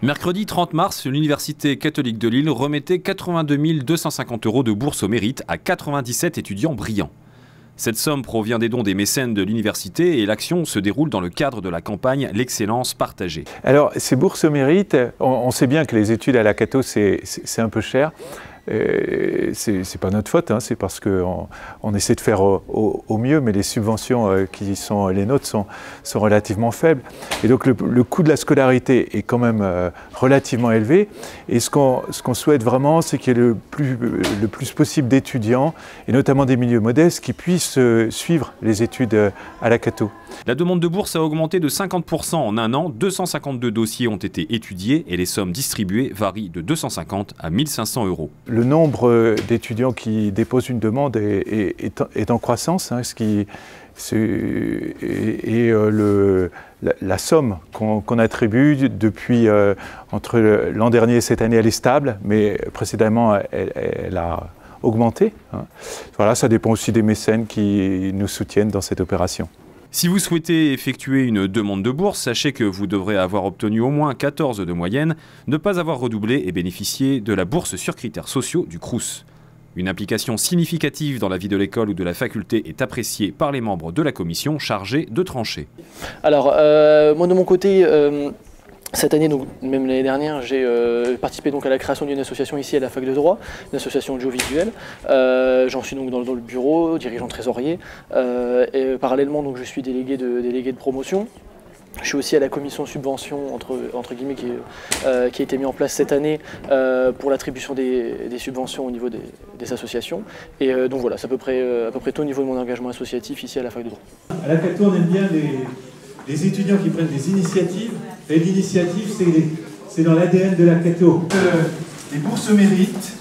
Mercredi 30 mars, l'Université catholique de Lille remettait 82 250 € de bourse au mérite à 97 étudiants brillants. Cette somme provient des dons des mécènes de l'université et l'action se déroule dans le cadre de la campagne L'excellence partagée. Alors, ces bourses au mérite, on sait bien que les études à la Cato, c'est un peu cher. C'est pas notre faute, hein, c'est parce qu'on essaie de faire au mieux, mais les subventions qui sont les nôtres sont relativement faibles. Et donc le coût de la scolarité est quand même relativement élevé. Et ce qu'on souhaite vraiment, c'est qu'il y ait le plus possible d'étudiants, et notamment des milieux modestes, qui puissent suivre les études à la Cato. La demande de bourse a augmenté de 50% en un an. 252 dossiers ont été étudiés et les sommes distribuées varient de 250 à 1 500 €. Le nombre d'étudiants qui déposent une demande est en croissance, hein, la somme qu'on attribue depuis entre l'an dernier et cette année, elle est stable, mais précédemment, elle a augmenté. Hein. Voilà, ça dépend aussi des mécènes qui nous soutiennent dans cette opération. Si vous souhaitez effectuer une demande de bourse, sachez que vous devrez avoir obtenu au moins 14 de moyenne, ne pas avoir redoublé et bénéficier de la bourse sur critères sociaux du Crous. Une implication significative dans la vie de l'école ou de la faculté est appréciée par les membres de la commission chargée de trancher. Alors, moi de mon côté, cette année, donc, même l'année dernière, j'ai participé donc à la création d'une association ici à la fac de droit, une association audiovisuelle. J'en suis donc dans le bureau, dirigeant trésorier, et parallèlement donc, je suis délégué de promotion. Je suis aussi à la commission subvention entre guillemets qui a été mis en place cette année pour l'attribution des subventions au niveau des associations. Et donc voilà, c'est à peu près tout au niveau de mon engagement associatif ici à la fac de droit. À la Cato, on aime bien les étudiants qui prennent des initiatives. Et l'initiative, c'est dans l'ADN de la Cato. Les bourses méritent.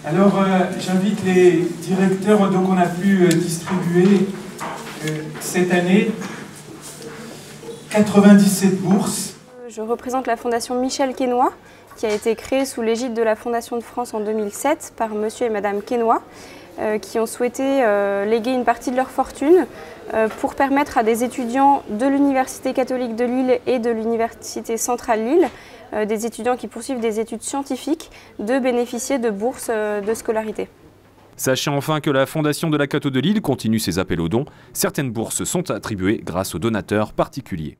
Alors, j'invite les directeurs, donc on a pu distribuer cette année 97 bourses. Je représente la Fondation Michel Quénois, qui a été créée sous l'égide de la Fondation de France en 2007 par monsieur et madame Quénois, qui ont souhaité léguer une partie de leur fortune pour permettre à des étudiants de l'Université catholique de Lille et de l'Université centrale Lille, des étudiants qui poursuivent des études scientifiques, de bénéficier de bourses de scolarité. Sachez enfin que la Fondation de la Cato de Lille continue ses appels aux dons. Certaines bourses sont attribuées grâce aux donateurs particuliers.